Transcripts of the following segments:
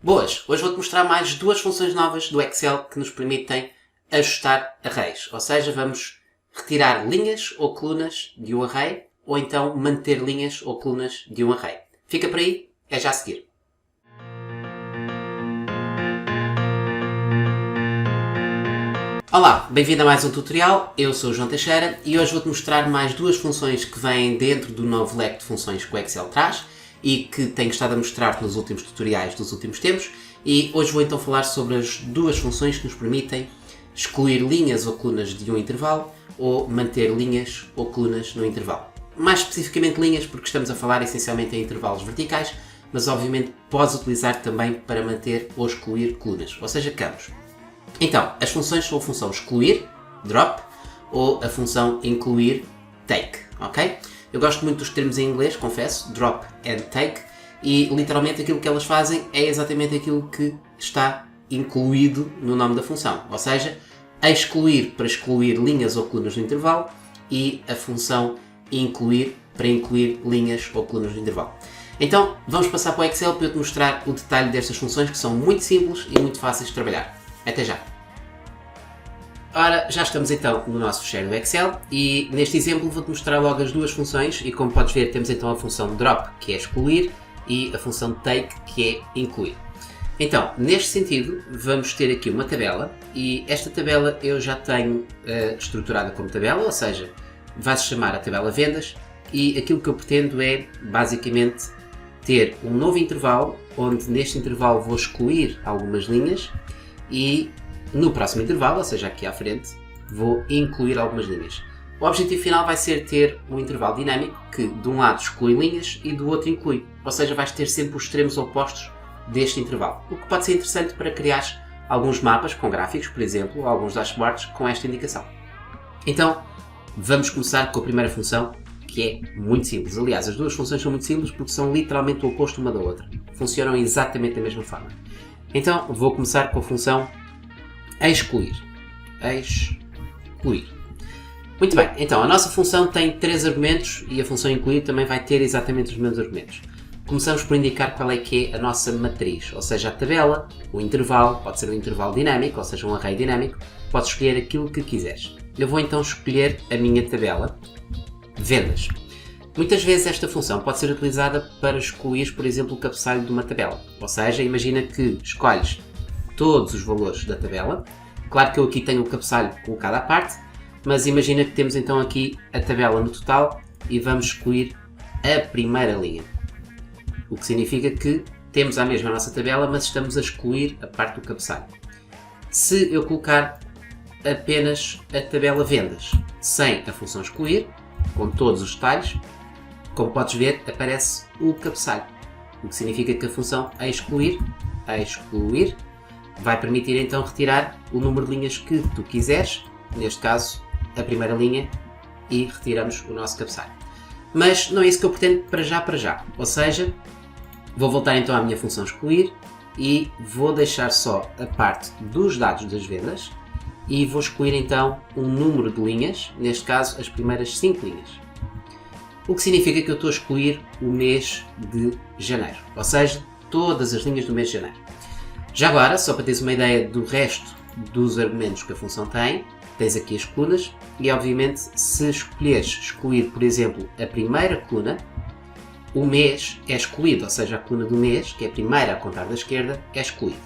Boas! Hoje vou-te mostrar mais duas funções novas do Excel que nos permitem ajustar arrays. Ou seja, vamos retirar linhas ou colunas de um array ou então manter linhas ou colunas de um array. Fica por aí, é já a seguir. Olá, bem-vindo a mais um tutorial. Eu sou o João Teixeira e hoje vou-te mostrar mais duas funções que vêm dentro do novo leque de funções que o Excel traz e que tenho estado a mostrar nos últimos tutoriais dos últimos tempos, e hoje vou então falar sobre as duas funções que nos permitem excluir linhas ou colunas de um intervalo ou manter linhas ou colunas no intervalo. Mais especificamente linhas, porque estamos a falar essencialmente em intervalos verticais, mas obviamente podes utilizar também para manter ou excluir colunas, ou seja, campos. Então, as funções são a função excluir, drop, ou a função incluir, take, ok? Eu gosto muito dos termos em inglês, confesso, drop and take, e literalmente aquilo que elas fazem é exatamente aquilo que está incluído no nome da função, ou seja, a excluir para excluir linhas ou colunas do intervalo e a função incluir para incluir linhas ou colunas do intervalo. Então, vamos passar para o Excel para eu te mostrar o detalhe destas funções que são muito simples e muito fáceis de trabalhar. Até já! Ora, já estamos então no nosso fecheiro do Excel e neste exemplo vou-te mostrar logo as duas funções e, como podes ver, temos então a função drop, que é excluir, e a função take, que é incluir. Então, neste sentido, vamos ter aqui uma tabela e esta tabela eu já tenho estruturada como tabela, ou seja, vai-se chamar a tabela vendas, e aquilo que eu pretendo é, basicamente, ter um novo intervalo, onde neste intervalo vou excluir algumas linhas e no próximo intervalo, ou seja, aqui à frente, vou incluir algumas linhas. O objetivo final vai ser ter um intervalo dinâmico que de um lado exclui linhas e do outro inclui. Ou seja, vais ter sempre os extremos opostos deste intervalo. O que pode ser interessante para criar alguns mapas com gráficos, por exemplo, ou alguns dashboards com esta indicação. Então, vamos começar com a primeira função, que é muito simples. Aliás, as duas funções são muito simples porque são literalmente o oposto uma da outra. Funcionam exatamente da mesma forma. Então, vou começar com a função excluir. Excluir. Muito bem, então a nossa função tem 3 argumentos e a função incluir também vai ter exatamente os mesmos argumentos. Começamos por indicar qual é que é a nossa matriz, ou seja, a tabela, o intervalo, pode ser um intervalo dinâmico, ou seja, um array dinâmico, podes escolher aquilo que quiseres. Eu vou então escolher a minha tabela, vendas. Muitas vezes esta função pode ser utilizada para excluir, por exemplo, o cabeçalho de uma tabela, ou seja, imagina que escolhes todos os valores da tabela. Claro que eu aqui tenho o cabeçalho colocado à parte, mas imagina que temos então aqui a tabela no total e vamos excluir a primeira linha. O que significa que temos a mesma a nossa tabela, mas estamos a excluir a parte do cabeçalho. Se eu colocar apenas a tabela vendas, sem a função excluir, com todos os detalhes, como podes ver, aparece o cabeçalho. O que significa que a função excluir vai permitir então retirar o número de linhas que tu quiseres, neste caso a primeira linha, e retiramos o nosso cabeçalho. Mas não é isso que eu pretendo para já. Ou seja, vou voltar então à minha função excluir e vou deixar só a parte dos dados das vendas e vou excluir então um número de linhas, neste caso as primeiras 5 linhas. O que significa que eu estou a excluir o mês de janeiro, ou seja, todas as linhas do mês de janeiro. Já agora, só para teres uma ideia do resto dos argumentos que a função tem, tens aqui as colunas e, obviamente, se escolheres excluir, por exemplo, a primeira coluna, o mês é excluído, ou seja, a coluna do mês, que é a primeira a contar da esquerda, é excluído.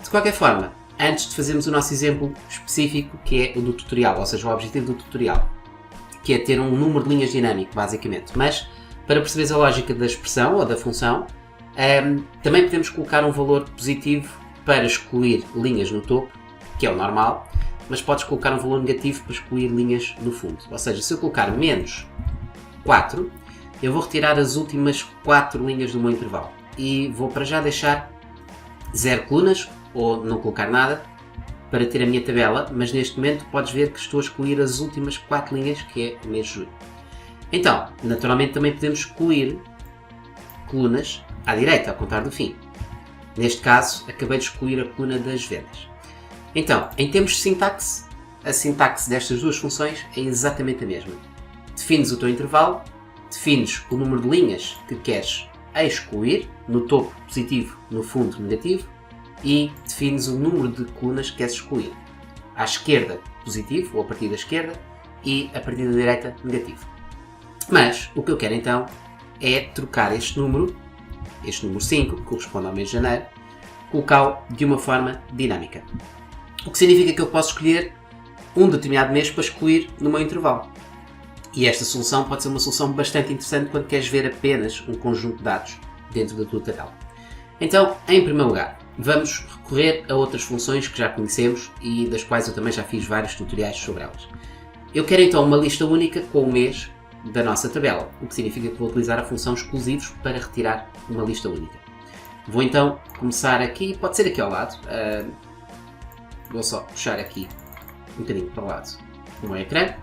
De qualquer forma, antes de fazermos o nosso exemplo específico, que é o do tutorial, ou seja, o objetivo do tutorial, que é ter um número de linhas dinâmico, basicamente, mas para perceberes a lógica da expressão ou da função, também podemos colocar um valor positivo para excluir linhas no topo, que é o normal, mas podes colocar um valor negativo para excluir linhas no fundo. Ou seja, se eu colocar menos 4, eu vou retirar as últimas 4 linhas do meu intervalo e vou para já deixar 0 colunas ou não colocar nada para ter a minha tabela, mas neste momento podes ver que estou a excluir as últimas 4 linhas, que é o mês de julho. Então, naturalmente também podemos excluir colunas à direita, ao contar do fim. Neste caso, acabei de excluir a coluna das vendas. Então, em termos de sintaxe, a sintaxe destas duas funções é exatamente a mesma. Defines o teu intervalo, defines o número de linhas que queres excluir, no topo positivo, no fundo negativo, e defines o número de colunas que queres excluir. À esquerda positivo, ou a partir da esquerda, e a partir da direita negativo. Mas o que eu quero então é trocar este número 5, que corresponde ao mês de janeiro, colocá-lo de uma forma dinâmica. O que significa que eu posso escolher um determinado mês para excluir no meu intervalo. E esta solução pode ser uma solução bastante interessante quando queres ver apenas um conjunto de dados dentro da tua tabela. Então, em primeiro lugar, vamos recorrer a outras funções que já conhecemos e das quais eu também já fiz vários tutoriais sobre elas. Eu quero então uma lista única com o mês da nossa tabela, o que significa que vou utilizar a função exclusivos para retirar uma lista única. Vou então começar aqui, pode ser aqui ao lado, vou só puxar aqui um bocadinho para o lado do meu ecrã,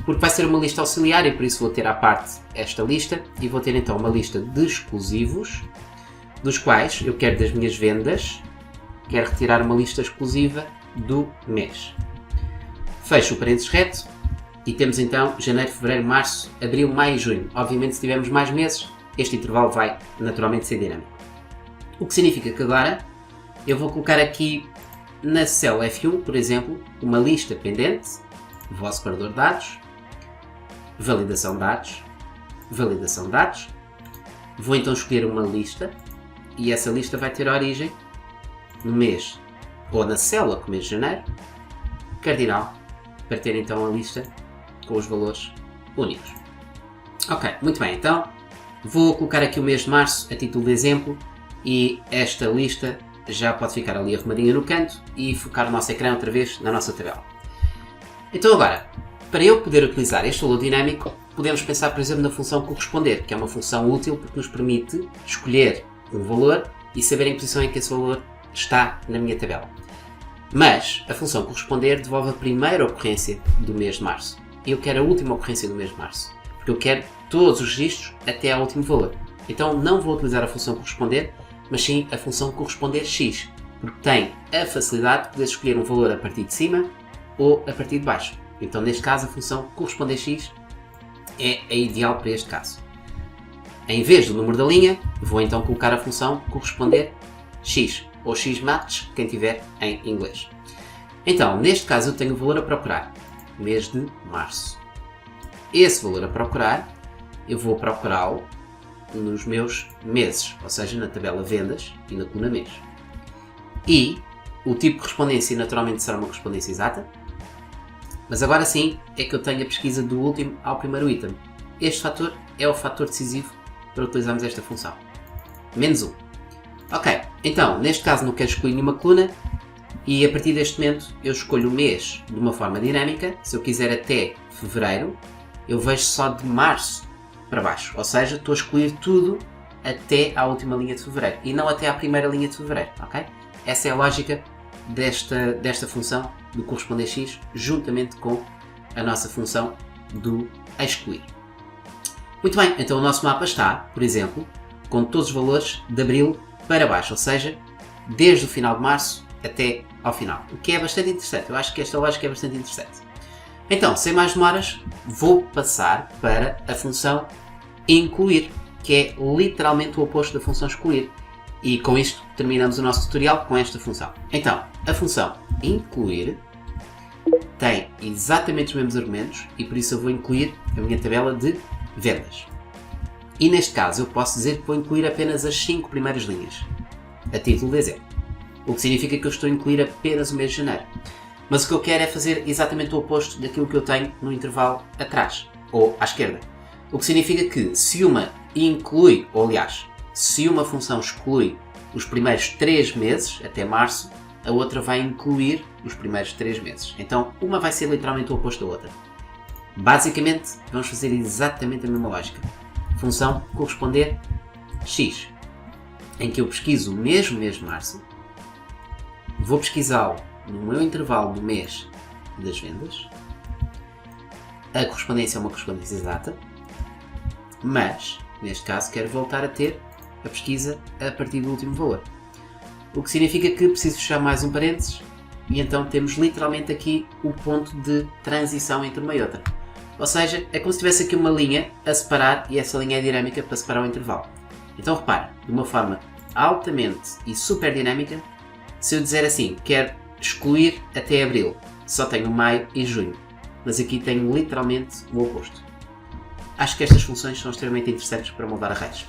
porque vai ser uma lista auxiliar e por isso vou ter à parte esta lista e vou ter então uma lista de exclusivos, dos quais eu quero das minhas vendas, quero retirar uma lista exclusiva do mês. Fecho o parênteses reto e temos então janeiro, fevereiro, março, abril, maio e junho. Obviamente se tivermos mais meses, este intervalo vai naturalmente ser dinâmico. O que significa que agora eu vou colocar aqui na célula F1, por exemplo, uma lista pendente, vosso separador de dados, validação de dados, validação de dados. Vou então escolher uma lista e essa lista vai ter origem no mês ou na célula com o mês de janeiro, cardinal, para ter então a lista com os valores únicos. Ok, muito bem, então vou colocar aqui o mês de março a título de exemplo e esta lista já pode ficar ali arrumadinha no canto e focar o nosso ecrã outra vez na nossa tabela. Então agora, para eu poder utilizar este valor dinâmico, podemos pensar por exemplo na função corresponder, que é uma função útil porque nos permite escolher um valor e saber em que posição é que esse valor está na minha tabela. Mas a função corresponder devolve a primeira ocorrência do mês de março. Eu quero a última ocorrência do mês de março, porque eu quero todos os registros até ao último valor. Então não vou utilizar a função corresponder, mas sim a função corresponder x, porque tem a facilidade de poder escolher um valor a partir de cima ou a partir de baixo. Então neste caso a função corresponder x é a ideal para este caso. Em vez do número da linha, vou então colocar a função corresponder x, ou xmatch, quem tiver em inglês. Então, neste caso eu tenho o valor a procurar, mês de março. Esse valor a procurar, eu vou procurá-lo nos meus meses, ou seja, na tabela vendas e na coluna mês. E o tipo de correspondência naturalmente será uma correspondência exata, mas agora sim é que eu tenho a pesquisa do último ao primeiro item. Este fator é o fator decisivo para utilizarmos esta função. Menos 1. Ok, então, neste caso não quero escolher nenhuma coluna e a partir deste momento eu escolho o mês de uma forma dinâmica. Se eu quiser até fevereiro, eu vejo só de março para baixo. Ou seja, estou a escolher tudo até à última linha de fevereiro e não até à primeira linha de fevereiro. Ok? Essa é a lógica desta função do corresponder x juntamente com a nossa função do excluir. Muito bem, então o nosso mapa está, por exemplo, com todos os valores de abril para baixo, ou seja, desde o final de março até ao final, o que é bastante interessante. Eu acho que esta lógica é bastante interessante. Então, sem mais demoras, vou passar para a função incluir, que é literalmente o oposto da função excluir. E com isto terminamos o nosso tutorial com esta função. Então, a função incluir tem exatamente os mesmos argumentos e por isso eu vou incluir a minha tabela de vendas. E neste caso eu posso dizer que vou incluir apenas as 5 primeiras linhas, a título de exemplo. O que significa que eu estou a incluir apenas o mês de janeiro. Mas o que eu quero é fazer exatamente o oposto daquilo que eu tenho no intervalo atrás, ou à esquerda. O que significa que se uma inclui, ou aliás, se uma função exclui os primeiros 3 meses, até março, a outra vai incluir os primeiros 3 meses. Então uma vai ser literalmente o oposto da outra. Basicamente, vamos fazer exatamente a mesma lógica. Função corresponder x, em que eu pesquiso o mesmo mês de março, vou pesquisá-lo no meu intervalo do mês das vendas, a correspondência é uma correspondência exata, mas, neste caso, quero voltar a ter a pesquisa a partir do último valor. O que significa que preciso fechar mais um parênteses e então temos literalmente aqui o ponto de transição entre uma e outra. Ou seja, é como se tivesse aqui uma linha a separar e essa linha é dinâmica para separar o intervalo. Então repara, de uma forma altamente e super dinâmica, se eu dizer assim, quero excluir até abril, só tenho maio e junho, mas aqui tenho literalmente o oposto. Acho que estas funções são extremamente interessantes para moldar arrays.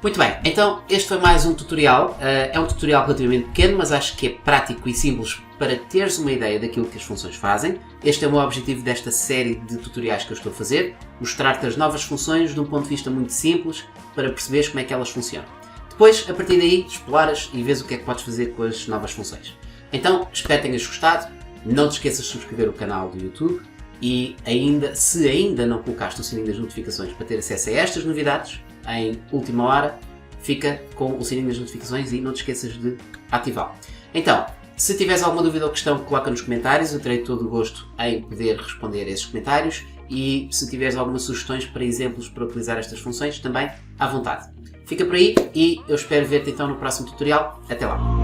Muito bem, então este foi mais um tutorial. É um tutorial relativamente pequeno, mas acho que é prático e simples para teres uma ideia daquilo que as funções fazem. Este é o meu objetivo desta série de tutoriais que eu estou a fazer, mostrar-te as novas funções de um ponto de vista muito simples para perceberes como é que elas funcionam. Depois, a partir daí, exploras e vês o que é que podes fazer com as novas funções. Então, espero que tenhas gostado, não te esqueças de subscrever o canal do YouTube e se ainda não colocaste o sininho das notificações para ter acesso a estas novidades, em última hora, fica com o sininho das notificações e não te esqueças de ativá-lo. Então, se tiveres alguma dúvida ou questão, coloca nos comentários, eu terei todo o gosto em poder responder a esses comentários e se tiveres algumas sugestões para exemplos para utilizar estas funções, também à vontade. Fica por aí e eu espero ver-te então no próximo tutorial. Até lá!